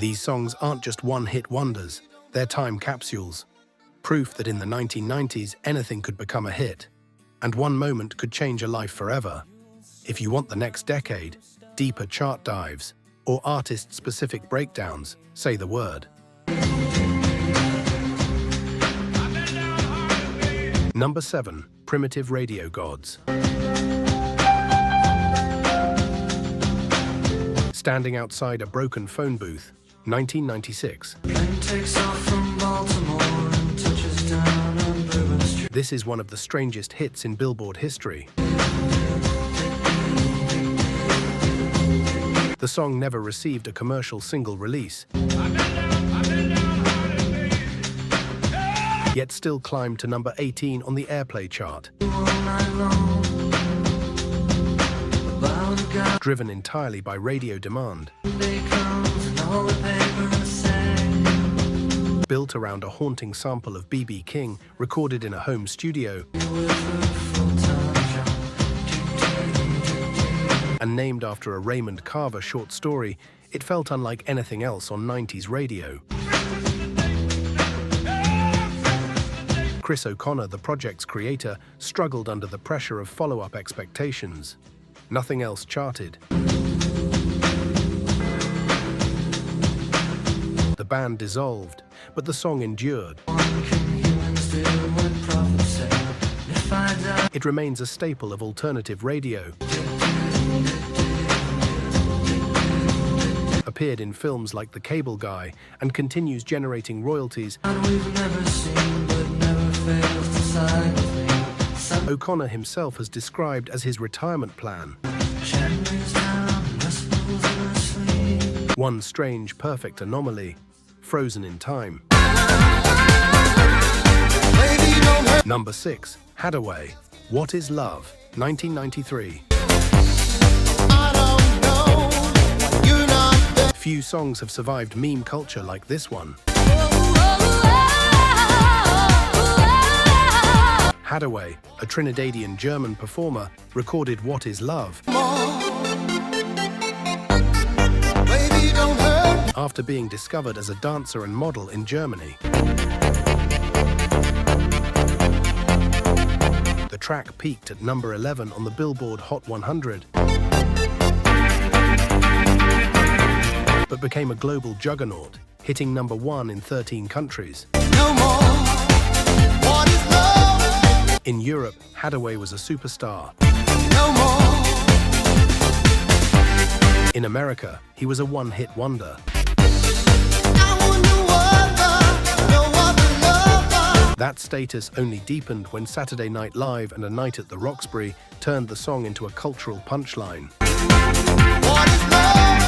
These songs aren't just one-hit wonders, they're time capsules. Proof that in the 1990s, anything could become a hit. And one moment could change a life forever. If you want the next decade, deeper chart dives, or artist-specific breakdowns, say the word. Number 7. Primitive Radio Gods. Standing outside a broken phone booth, 1996. This is one of the strangest hits in Billboard history. The song never received a commercial single release, yet still climbed to number 18 on the airplay chart. Driven entirely by radio demand. Built around a haunting sample of B.B. King recorded in a home studio. And named after a Raymond Carver short story, it felt unlike anything else on 90s radio. Chris O'Connor, the project's creator, struggled under the pressure of follow-up expectations. Nothing else charted. The band dissolved, but the song endured. It remains a staple of alternative radio. Appeared in films like The Cable Guy and continues generating royalties. O'Connor himself has described as his retirement plan. One strange, perfect anomaly, frozen in time. Number 6. Haddaway, What is Love, 1993. Few songs have survived meme culture like this one. Haddaway, a Trinidadian German performer, recorded What is Love after being discovered as a dancer and model in Germany. The track peaked at number 11 on the Billboard Hot 100, but became a global juggernaut, hitting number 1 in 13 countries. No more. What is love? In Europe, Haddaway was a superstar. No more. In America, he was a one-hit wonder. I want no other lover. That status only deepened when Saturday Night Live and A Night at the Roxbury turned the song into a cultural punchline. What is love?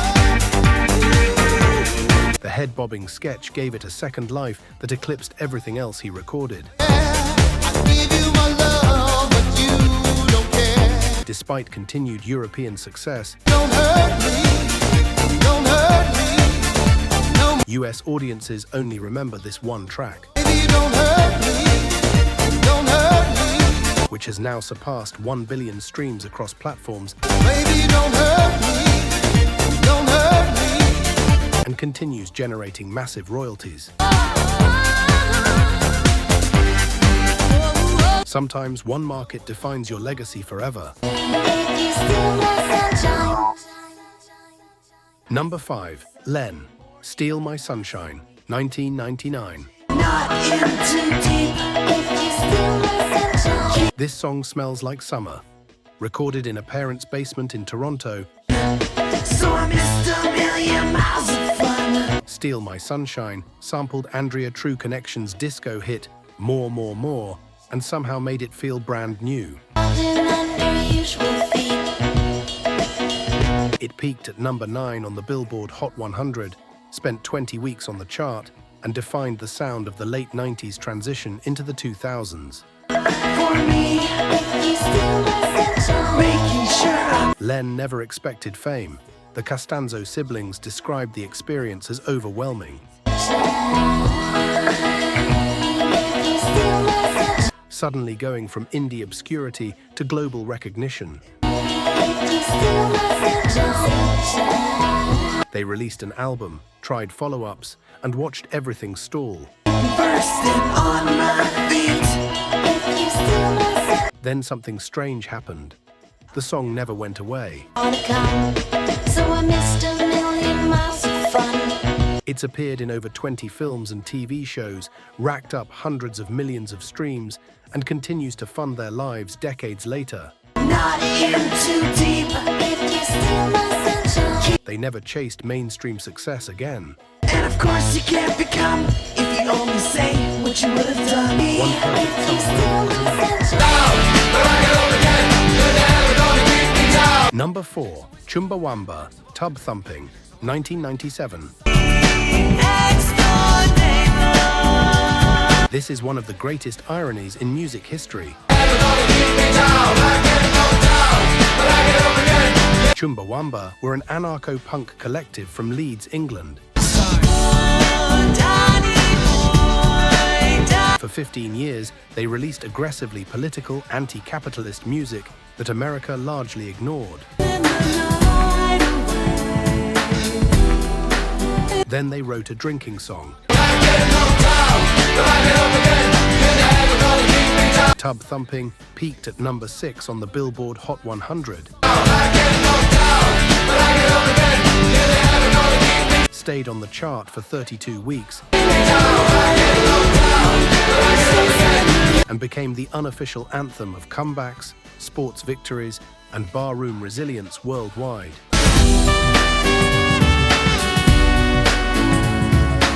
The head-bobbing sketch gave it a second life that eclipsed everything else he recorded. I give you my love, but you don't care. Despite continued European success, Don't hurt me. Don't hurt me. No more. US audiences only remember this one track, Baby, don't hurt me. Don't hurt me. which has now surpassed 1 billion streams across platforms Baby, don't hurt me. Don't hurt me. and continues generating massive royalties. Sometimes one market defines your legacy forever. Number 5. Len, Steal My Sunshine, 1999. This song smells like summer. Recorded in a parent's basement in Toronto, So I missed a million miles of fun. Steal My Sunshine sampled Andrea True Connection's disco hit More, More, More and somehow made it feel brand new. It peaked at number 9 on the Billboard Hot 100, spent 20 weeks on the chart, and defined the sound of the late 90s transition into the 2000s. For me, making sure Len never expected fame. The Costanzo siblings described the experience as overwhelming. Suddenly going from indie obscurity to global recognition. They released an album, tried follow-ups, and watched everything stall. Bursting on my feet. Then something strange happened. The song never went away. So I missed a million miles of fun. It's appeared in over 20 films and TV shows, racked up hundreds of millions of streams, and continues to fund their lives decades later. Not in too deep. If you steal my sunshine, They never chased mainstream success again. And of course you can't become if you only say what you would have done. One perfect if you summer. steal my sunshine. Number 4, Chumbawamba, Tub Thumping, 1997. This is one of the greatest ironies in music history. Chumbawamba were an anarcho-punk collective from Leeds, England. For 15 years, they released aggressively political, anti-capitalist music that America largely ignored. Then they wrote a drinking song. Tub Thumping peaked at number 6 on the Billboard Hot 100. Stayed on the chart for 32 weeks and became the unofficial anthem of comebacks, sports victories, and barroom resilience worldwide.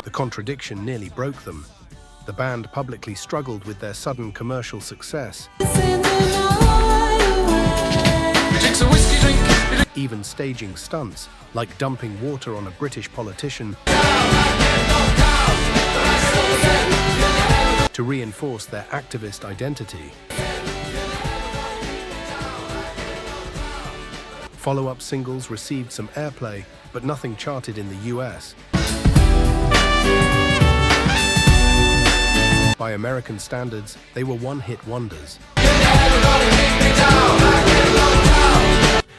The contradiction nearly broke them. The band publicly struggled with their sudden commercial success, even staging stunts like dumping water on a British politician to reinforce their activist identity. Follow-up singles received some airplay, but nothing charted in the US. By American standards, they were one-hit wonders.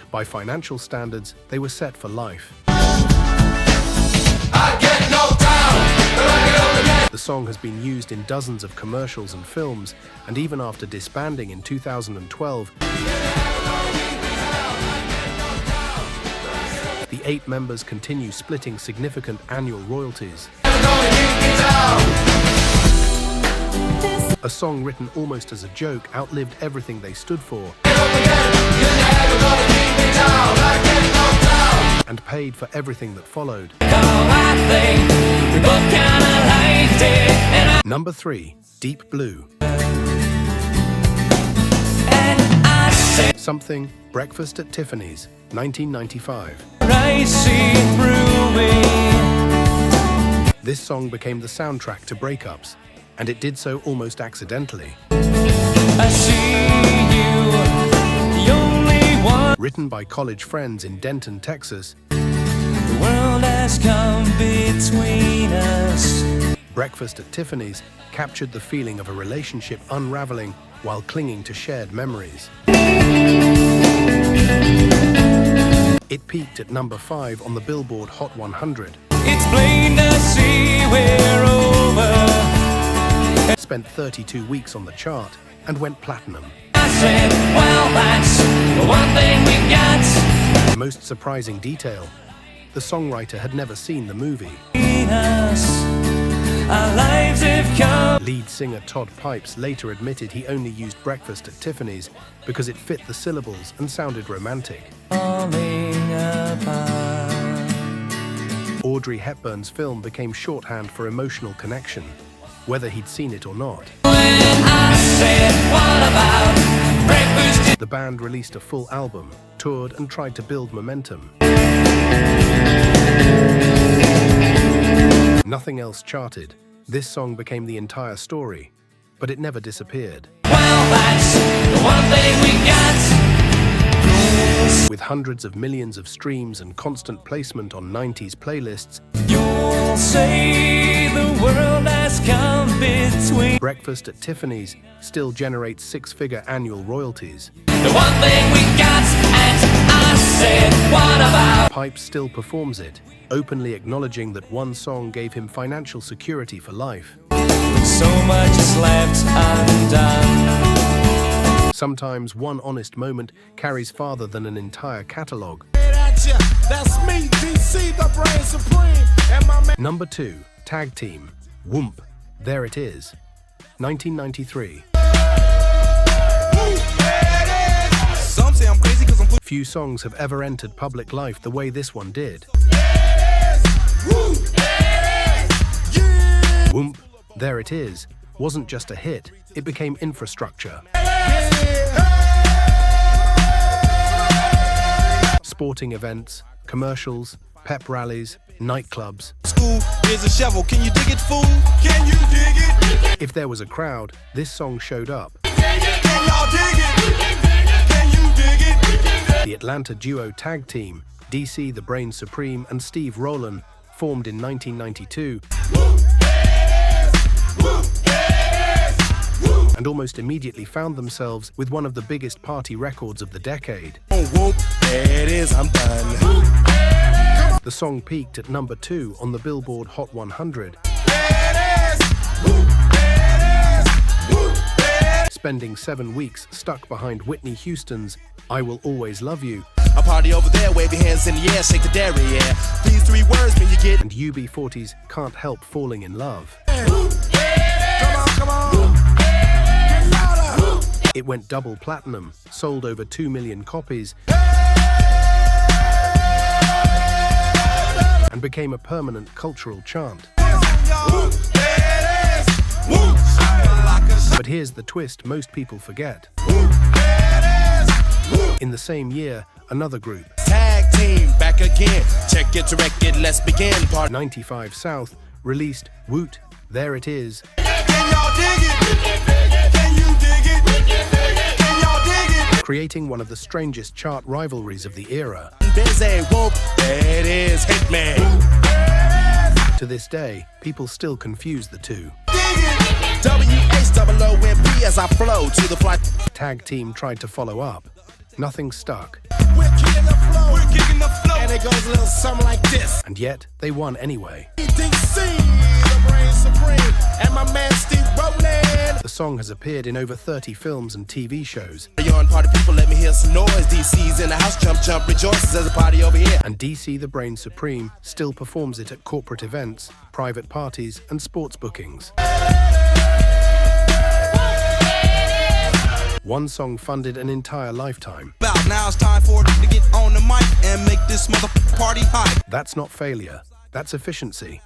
By financial standards, they were set for life. The song has been used in dozens of commercials and films, and even after disbanding in 2012, the 8 members continue splitting significant annual royalties. A song written almost as a joke outlived everything they stood for and paid for everything that followed. Number 3, Deep Blue. Something, Breakfast at Tiffany's, 1995. This song became the soundtrack to breakups, and it did so almost accidentally. Written by college friends in Denton, Texas, The world has come between us. Breakfast at Tiffany's captured the feeling of a relationship unraveling while clinging to shared memories. It peaked at number 5 on the Billboard Hot 100. It's plain to see we're over. Spent 32 weeks on the chart and went platinum. I said, well, that's the one thing we got. The most surprising detail, the songwriter had never seen the movie. Us. Our lives have come. Lead singer Todd Pipes later admitted he only used Breakfast at Tiffany's because it fit the syllables and sounded romantic. Falling apart. Audrey Hepburn's film became shorthand for emotional connection, whether he'd seen it or not. When I said, what about breakfast? The band released a full album, toured, and tried to build momentum. Nothing else charted. This song became the entire story, but it never disappeared. Well, that's the one thing we got. With hundreds of millions of streams and constant placement on 90s playlists, You'll say the world has come between. Breakfast at Tiffany's still generates 6-figure annual royalties. The one thing we got, and I said, what about? Pipe still performs it, openly acknowledging that one song gave him financial security for life. So much is left undone. Sometimes one honest moment carries farther than an entire catalogue. That's me, DC, the brain supreme, and my man. Number 2, Tag Team, Whoomp, There It Is, 1993. Some say I'm crazy because I'm put. Few songs have ever entered public life the way this one did. Whoomp, There It Is wasn't just a hit, it became infrastructure. Sporting events, commercials, pep rallies, nightclubs. School is a shovel. Can you dig it, fool? Can you dig it? If there was a crowd, this song showed up. Can y'all dig it? Can you dig it? The Atlanta duo Tag Team, DC the Brain Supreme and Steve Rowland, formed in 1992, and almost immediately found themselves with one of the biggest party records of the decade. Whoop, there it is, I'm done. The song peaked at number 2 on the Billboard Hot 100, spending 7 weeks stuck behind Whitney Houston's I Will Always Love You. A party over there, wave your hands in the air, shake the dairy, yeah. These 3 words mean you get. And UB40's Can't Help Falling in Love. Come on. Get louder. It went double platinum, sold over 2 million copies, and became a permanent cultural chant. But here's the twist most people forget. In the same year, another group, Tag Team, back again. Check it, direct it, let's begin. Part 95 South, released Woot, There It Is, Can y'all dig it? Can you dig it? Can y'all dig it? creating one of the strangest chart rivalries of the era. Busy, whoop, there it is, hit me. To this day, people still confuse the two. W-H-O-O-M-P as I flow to the flight. Tag Team tried to follow up. Nothing stuck, We're kicking the flow. We're kicking the flow. And it goes a little something like this. and yet they won anyway. DC, the brain supreme, and my man Steve Rowland. The song has appeared in over 30 films and TV shows, Yon party people, let me hear some noise. DC's in the house, jump, jump, rejoices. There's a party over here. and DC the Brain Supreme still performs it at corporate events, private parties, and sports bookings. One song funded an entire lifetime. About now it's time for it to get on the mic and make this mother party hype. That's not failure, that's efficiency.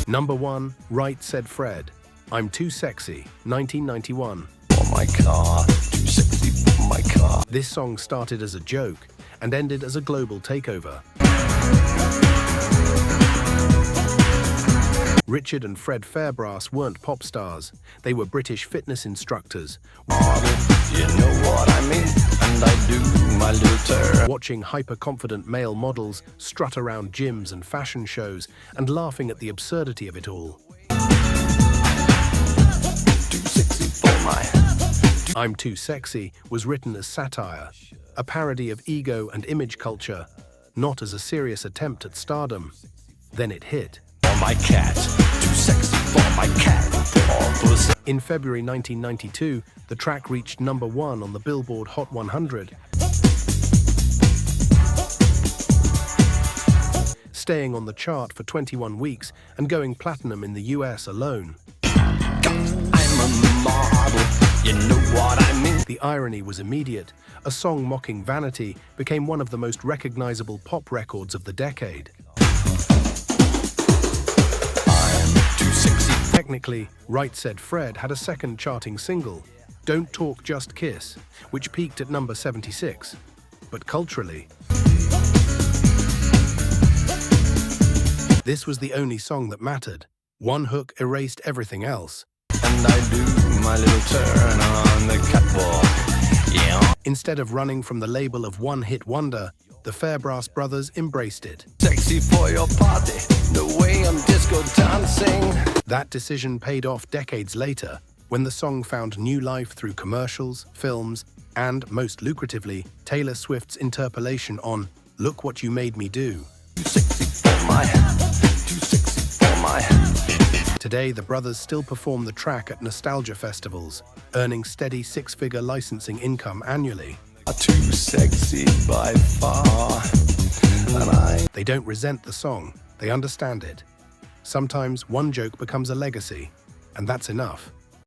Number 1, Right Said Fred, I'm Too Sexy, 1991. For my car, too sexy for my car. This song started as a joke and ended as a global takeover. Richard and Fred Fairbrass weren't pop stars, they were British fitness instructors, You know what I mean, and I do my little turn. watching hyper-confident male models strut around gyms and fashion shows and laughing at the absurdity of it all. Too sexy for my. I'm Too Sexy was written as satire, a parody of ego and image culture, not as a serious attempt at stardom. Then it hit. For my cat, too sexy for my cat. For all pussy. In February 1992, the track reached number 1 on the Billboard Hot 100, staying on the chart for 21 weeks and going platinum in the US alone. I'm a model, you know what I mean. The irony was immediate. A song mocking vanity became one of the most recognizable pop records of the decade. Too sexy. Technically, Right Said Fred had a second charting single, Don't Talk Just Kiss, which peaked at number 76. But culturally, this was the only song that mattered. One hook erased everything else. And I do my little turn on the catwalk. Yeah. Instead of running from the label of one-hit wonder, the Fairbrass brothers embraced it. Sexy for your party, the way I'm disco dancing. That decision paid off decades later. When the song found new life through commercials, films, and, most lucratively, Taylor Swift's interpolation on Look What You Made Me Do. Today, the brothers still perform the track at nostalgia festivals, earning steady six-figure licensing income annually. Too sexy by far. They don't resent the song, they understand it. Sometimes one joke becomes a legacy, and that's enough.